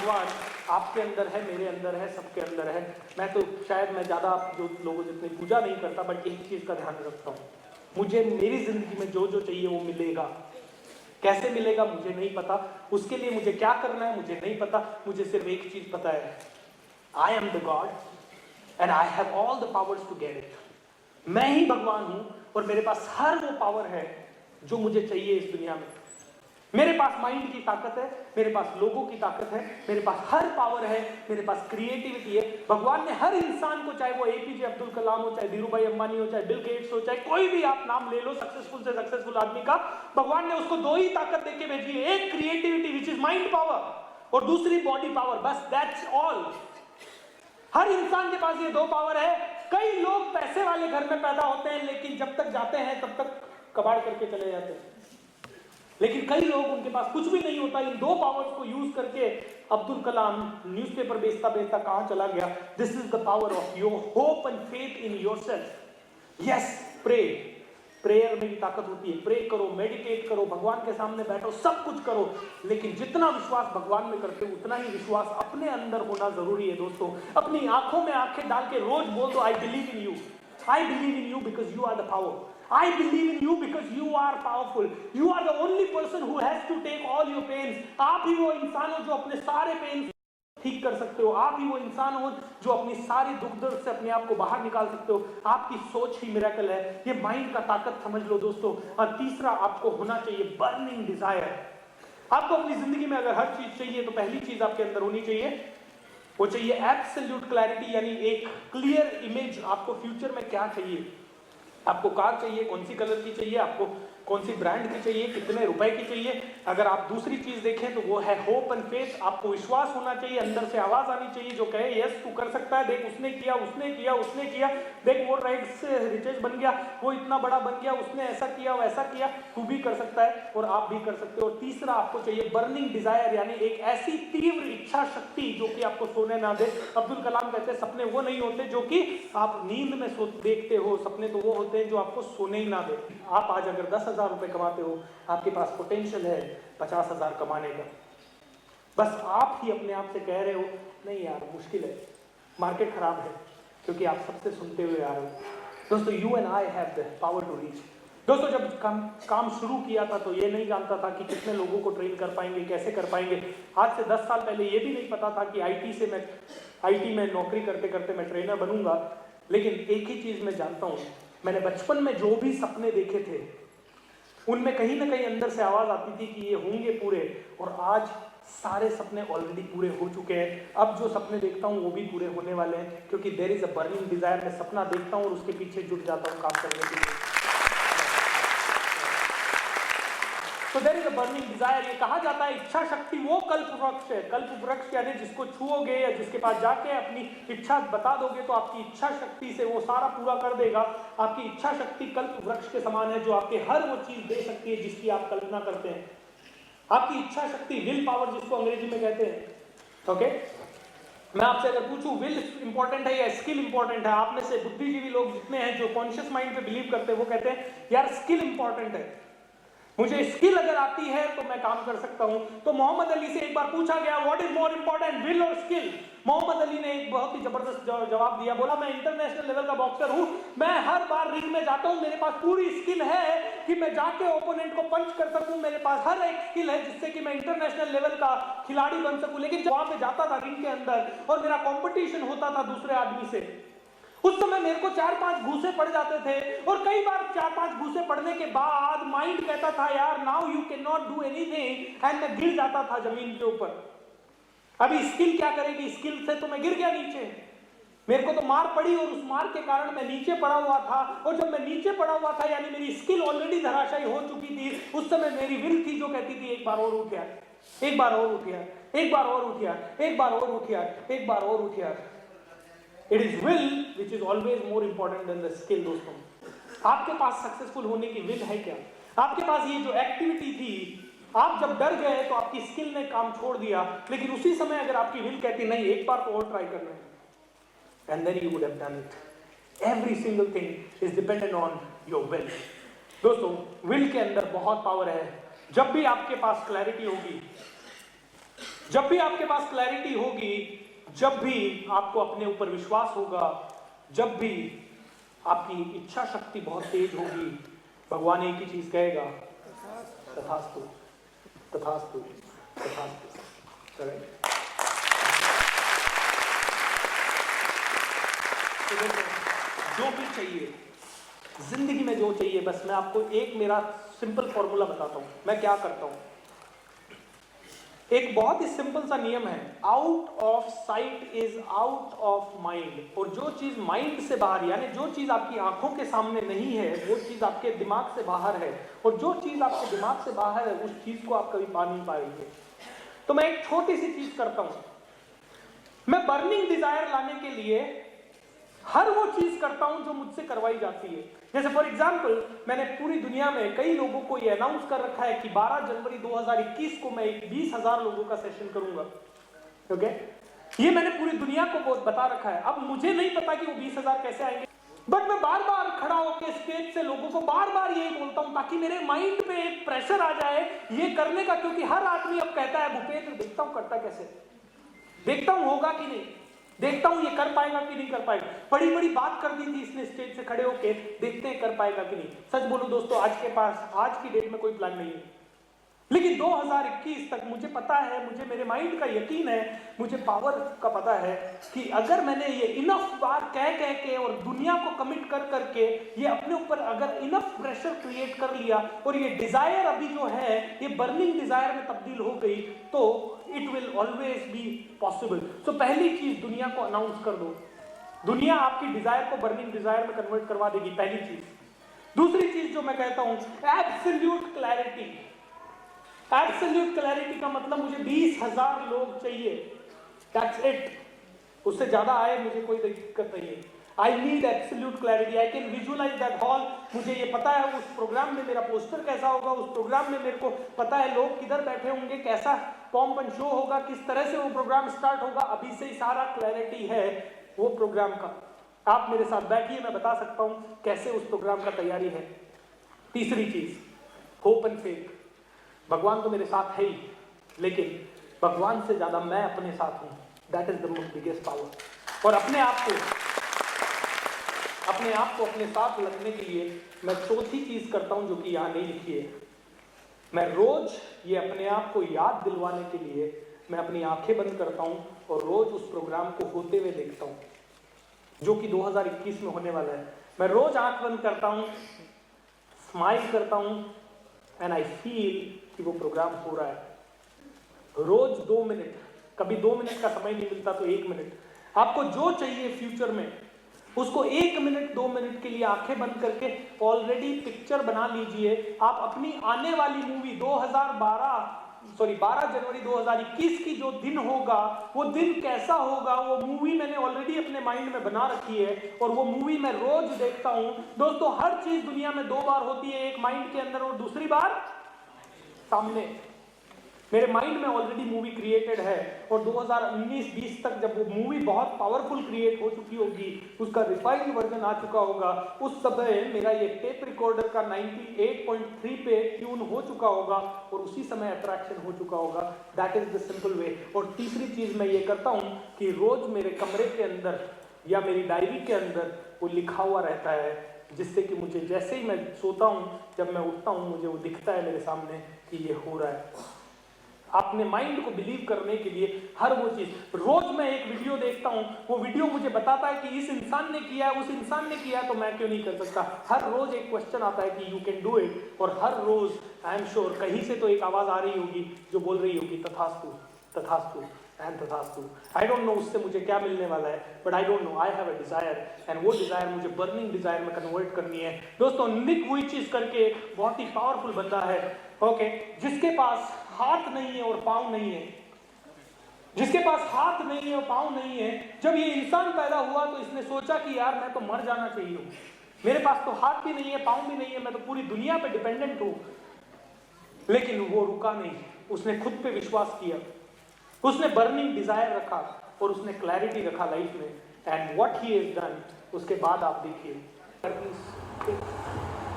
भगवान आपके अंदर है, मेरे अंदर है, सबके अंदर है। मैं तो शायद मैं ज़्यादा जो लोगों जितनी पूजा नहीं करता, बट एक चीज़ का ध्यान रखता हूँ, मुझे मेरी ज़िंदगी में जो जो चाहिए वो मिलेगा। कैसे मिलेगा मुझे नहीं पता, उसके लिए मुझे क्या करना है मुझे नहीं पता, मुझे सिर्फ एक चीज़ पता है, I am the god and I have all the powers to get it. मैं ही भगवान हूँ और मेरे पास हर वो पावर है जो मुझे चाहिए इस दुनिया में। मेरे पास माइंड की ताकत है, मेरे पास लोगों की ताकत है, मेरे पास हर पावर है, मेरे पास क्रिएटिविटी है। भगवान ने हर इंसान को, चाहे वो एपीजे अब्दुल कलाम हो, चाहे धीरूभाई अंबानी हो, चाहे बिल गेट्स हो, चाहे कोई भी आप नाम ले लो सक्सेसफुल से सक्सेसफुल आदमी का, भगवान ने उसको दो ही ताकत देके भेजी है, एक creativity which is mind power और दूसरी बॉडी पावर, बस दैट्स ऑल। हर इंसान के पास ये दो पावर है। कई लोग पैसे वाले घर में पैदा होते हैं, लेकिन जब तक जाते हैं तब तक कबाड़ करके चले जाते हैं। लेकिन कई लोग, उनके पास कुछ भी नहीं होता, इन दो पावर्स को यूज करके अब्दुल कलाम न्यूज़पेपर बेचता बेचता कहां चला गया। This is the power of your hope and faith in yourself. Yes, pray, prayer में भी ताकत होती है। प्रे करो, मेडिटेट करो, भगवान के सामने बैठो, सब कुछ करो, लेकिन जितना विश्वास भगवान में करते हो उतना ही विश्वास अपने अंदर होना जरूरी है। दोस्तों, अपनी आंखों में आंखें डाल के रोज बोल दो, I believe in you, I believe in you because you are the power, I believe in you because you are powerful. You are the only person who has to take all your pains. आप ही वो इंसान हो जो अपने सारे pen ठीक कर सकते हो। आप ही वो इंसान हो जो अपनी सारी दुख दर्द से अपने आप को बाहर निकाल सकते हो। आपकी सोच ही मिरेकल है। ये माइंड का ताकत समझ लो दोस्तों। और तीसरा आपको होना चाहिए बर्निंग डिजायर। आपको अपनी जिंदगी में अगर हर चीज चाहिए तो पहली चीज आपके अंदर होनी चाहिए, वो चाहिए एब्सोल्यूट क्लैरिटी, यानी एक क्लियर इमेज। आपको फ्यूचर में क्या चाहिए, आपको कार चाहिए, कौन सी कलर की चाहिए, आपको कौन सी ब्रांड की चाहिए, कितने रुपए की चाहिए। अगर आप दूसरी चीज देखें तो वो है होप एंड फेथ। आपको विश्वास होना चाहिए, अंदर से आवाज आनी चाहिए जो कहे यस तू कर सकता है, देख उसने किया, उसने किया, उसने किया, देख वो राइट से रिचेज बन गया, वो इतना बड़ा बन गया, उसने ऐसा किया वैसा किया, तू भी कर सकता है और आप भी कर सकते हो। और तीसरा आपको चाहिए बर्निंग डिजायर, यानी एक ऐसी तीव्र इच्छा शक्ति जो कि आपको सोने ना दे। अब्दुल कलाम कहते हैं सपने वो नहीं होते जो कि आप नींद में देखते हो, सपने तो वो होते हैं जो आपको सोने ही ना दे। आप आज अगर 10,000 रुपए कमाते हो, आपके पास पोटेंशियल है 50,000 कमाने का, बस आप ही अपने आप से कह रहे हो नहीं यार मुश्किल है, मार्केट खराब है, क्योंकि आप सबसे सुनते हुए आ रहे हो। दोस्तों, you and I have the power to reach. दोस्तों, जब काम शुरू किया था तो ये नहीं जानता था कि कितने लोगों को ट्रेन कर पाएंगे, कैसे कर पाएंगे। आज से 10 साल पहले ये भी नहीं पता था कि आईटी में नौकरी करते करते मैं ट्रेनर बनूंगा। लेकिन एक ही चीज मैं जानता हूँ, मैंने बचपन में जो भी सपने देखे थे उनमें कहीं ना कहीं अंदर से आवाज आती थी कि ये होंगे पूरे, और आज सारे सपने ऑलरेडी पूरे हो चुके हैं। अब जो सपने देखता हूँ वो भी पूरे होने वाले हैं, क्योंकि there is a burning desire. मैं सपना देखता हूँ और उसके पीछे जुट जाता हूँ काम करने के लिए। तो there is a burning desire. ये कहा जाता है इच्छा शक्ति वो कल्प वृक्ष है। कल्प वृक्ष यानी जिसको छुओगे या जिसके पास जाके अपनी इच्छा बता दोगे तो आपकी इच्छा शक्ति से वो सारा पूरा कर देगा। आपकी इच्छा शक्ति कल्प वृक्ष के समान है जो आपके हर वो चीज दे सकती है जिसकी आप कल्पना करते हैं। आपकी इच्छा शक्ति, विल पावर जिसको अंग्रेजी में कहते हैं। ओके, मैं आपसे अगर पूछूं विल इंपॉर्टेंट है या स्किल इंपॉर्टेंट है, आप में से बुद्धिजीवी लोग जितने हैं जो कॉन्शियस माइंड पे बिलीव करते हैं वो कहते हैं यार स्किल इंपॉर्टेंट है, मुझे स्किल अगर आती है तो मैं काम कर सकता हूं। तो मोहम्मद अली से एक बार पूछा गया what is more important, will और स्किल। मोहम्मद अली ने एक बहुत ही जबरदस्त जवाब दिया, बोला मैं इंटरनेशनल लेवल का बॉक्सर हूं, मैं हर बार रिंग में जाता हूं, मेरे पास पूरी स्किल है कि मैं जाके ओपोनेंट को पंच कर सकूं, मेरे पास हर एक स्किल है जिससे कि मैं इंटरनेशनल लेवल का खिलाड़ी बन सकूं। लेकिन जब वहां पे जाता था रिंग के अंदर और मेरा कॉम्पिटिशन होता था दूसरे आदमी से, उस समय मेरे को 4-5 घूसे पड़ जाते थे, और कई बार 4-5 घूसे पड़ने के बाद माइंड कहता था यार now you can not do anything, and मैं गिर जाता था जमीन के ऊपर। अभी स्किल क्या करेगी, स्किल से तो मैं गिर गया नीचे, मेरे को तो मार पड़ी और उस मार के कारण मैं नीचे पड़ा हुआ था। और जब मैं नीचे पड़ा हुआ था यानी मेरी स्किल ऑलरेडी धराशायी हो चुकी थी, उस समय मेरी विल थी जो कहती थी एक बार और उठ यार, एक बार और उठ यार, एक बार और उठ यार, एक बार और उठ यार, एक बार और उठ यार। It is will which is always more important than the skill। दोस्तों, आपके पास सक्सेसफुल होने की विल है क्या? आपके पास ये जो एक्टिविटी थी, आप जब डर गए तो आपकी स्किल ने काम छोड़ दिया, लेकिन उसी समय अगर आपकी विल कहती नहीं एक बार तो और ट्राई करना है, and then you would have done it। Every single thing is dependent on your will। दोस्तों, विल के अंदर बहुत पावर है। जब भी आपके पास क्लैरिटी होगी, जब भी आपके पास क्लैरिटी होगी, जब भी आपको अपने ऊपर विश्वास होगा, जब भी आपकी इच्छा शक्ति बहुत तेज होगी, भगवान एक ही चीज कहेगा, तथास्तु, तथास्तु, तथास्तु। जो भी चाहिए जिंदगी में, जो चाहिए, बस मैं आपको एक मेरा सिंपल फॉर्मूला बताता हूं। मैं क्या करता हूं, एक बहुत ही सिंपल सा नियम है, out of site is out of mind. और जो चीज माइंड से बाहर, यानी जो चीज आपकी आंखों के सामने नहीं है, वो चीज आपके दिमाग से बाहर है, और जो चीज आपके दिमाग से बाहर है, उस चीज को आप कभी पा नहीं पाएंगे। तो मैं एक छोटी सी चीज करता हूं, मैं बर्निंग डिजायर लाने के लिए हर वो चीज करता हूं जो मुझसे करवाई जाती है। जैसे फॉर एग्जाम्पल, मैंने पूरी दुनिया में कई लोगों को ये अनाउंस कर रखा है कि 12 जनवरी 2021 को मैं 20,000 लोगों का सेशन करूंगा। ओके, ये मैंने पूरी दुनिया को बहुत बता रखा है। अब मुझे नहीं पता कि वो 20,000 कैसे आएंगे, बट मैं बार बार खड़ा होकर स्टेज से लोगों को बार बार यही बोलता हूं, ताकि मेरे माइंड पे एक प्रेशर आ जाए ये करने का। क्योंकि हर आदमी अब कहता है, भूपेंद्र देखता हूं करता कैसे, देखता हूं होगा कि नहीं, देखता हूं ये कर पाएगा कि नहीं कर पाएगा। बड़ी बड़ी बात कर दी थी इसने स्टेज से खड़े होके, देखते हैं कर पाएगा कि नहीं। सच बोलो दोस्तों, आज के पास आज की डेट में कोई प्लान नहीं है, लेकिन 2021 तक मुझे पता है, मुझे मेरे माइंड का यकीन है, मुझे पावर का पता है कि अगर मैंने ये इनफ बार कह के और दुनिया को कमिट कर करके ये अपने ऊपर अगर इनफ प्रेशर क्रिएट कर लिया, और ये डिजायर अभी जो है ये बर्निंग डिजायर में तब्दील हो गई, तो it will always be possible. So पहली चीज, दुनिया को अनाउंस कर दो, दुनिया आपकी डिजायर को बर्निंग डिजायर में कन्वर्ट करवा देगी, पहली चीज। दूसरी चीज जो मैं कहता हूं, एब्सोल्यूट क्लैरिटी। एब्सोल्यूट क्लैरिटी का मतलब मुझे 20,000 लोग चाहिए, दैट्स इट। उससे ज्यादा आए मुझे कोई दिक्कत नहीं है। I need absolute clarity, I can visualise that hall. मुझे ये पता है उस प्रोग्राम में मेरा पोस्टर कैसा होगा, उस प्रोग्राम में मेरे को पता है लोग किधर बैठे होंगे, कैसा पॉम्प एंड शो होगा, किस तरह से वो प्रोग्राम स्टार्ट होगा। अभी से ही सारा क्लैरिटी है वो प्रोग्राम का। आप मेरे साथ बैठिए, मैं बता सकता हूं कैसे उस प्रोग्राम का तैयारी है। तीसरी चीज, होप एंड फेथ। भगवान तो मेरे साथ है ही, लेकिन भगवान से ज्यादा मैं अपने साथ हूं। That is the most biggest power. और अपने आप को अपने साथ रखने के लिए मैं चौथी चीज करता हूं, जो कि यहां नहीं लिखी है। मैं रोज ये अपने आप को याद दिलवाने के लिए मैं अपनी आंखें बंद करता हूं और रोज उस प्रोग्राम को होते हुए देखता हूं, जो कि 2021 में होने वाला है। मैं रोज आंख बंद करता हूं, स्माइल करता हूं, एंड आई फील कि वो प्रोग्राम हो रहा है। रोज 2 मिनट, कभी 2 मिनट का समय नहीं मिलता तो 1 मिनट, आपको जो चाहिए फ्यूचर में उसको 1 मिनट 2 मिनट के लिए आंखें बंद करके ऑलरेडी पिक्चर बना लीजिए। आप अपनी आने वाली मूवी 12 जनवरी 2021 की जो दिन होगा, वो दिन कैसा होगा, वो मूवी मैंने ऑलरेडी अपने माइंड में बना रखी है, और वो मूवी मैं रोज देखता हूं। दोस्तों, हर चीज दुनिया में 2 बार होती है, एक माइंड के अंदर और दूसरी बार सामने। मेरे माइंड में ऑलरेडी मूवी क्रिएटेड है, और 2019-20 तक जब वो मूवी बहुत पावरफुल क्रिएट हो चुकी होगी, उसका रिफाइंड वर्जन आ चुका होगा, उस समय मेरा ये टेप रिकॉर्डर का 98.3 पे ट्यून हो चुका होगा, और उसी समय अट्रैक्शन हो चुका होगा। That is the simple way. और तीसरी चीज मैं ये करता हूं कि रोज मेरे कमरे के अंदर या मेरी डायरी के अंदर वो लिखा हुआ रहता है, जिससे कि मुझे जैसे ही मैं सोता हूं, जब मैं उठता हूं, मुझे वो दिखता है मेरे सामने कि ये हो रहा है। अपने माइंड को बिलीव करने के लिए हर वो चीज, रोज मैं एक वीडियो देखता हूं, वो वीडियो मुझे बताता है कि इस इंसान ने किया है, उस इंसान ने किया है, तो मैं क्यों नहीं कर सकता। हर रोज एक क्वेश्चन आता है कि यू कैन डू इट, और हर रोज आई एम श्योर कहीं से तो एक आवाज आ रही होगी जो बोल रही होगी तथास्तु, तथास्तु एंड तथास्तु। आई डोंट नो उससे मुझे क्या मिलने वाला है, but I don't know, I have a desire, and वो डिजायर मुझे बर्निंग डिजायर में कन्वर्ट करनी है। दोस्तों, निक वुइचिच करके बहुत ही पावरफुल बंदा है, ओके, जिसके पास हाथ नहीं है और पांव नहीं है, जिसके पास हाथ नहीं है और पांव नहीं है। जब ये इंसान पैदा हुआ तो इसने सोचा कि यार मैं तो मर जाना चाहिए हूं, मेरे पास तो हाथ भी नहीं है, पांव भी नहीं है, मैं तो पूरी दुनिया पे डिपेंडेंट हूं। लेकिन वो रुका नहीं, उसने खुद पे विश्वास किया, उसने बर्निंग डिजायर रखा, और उसने क्लैरिटी रखा लाइफ में, and what he has done, उसके बाद आप देखिए।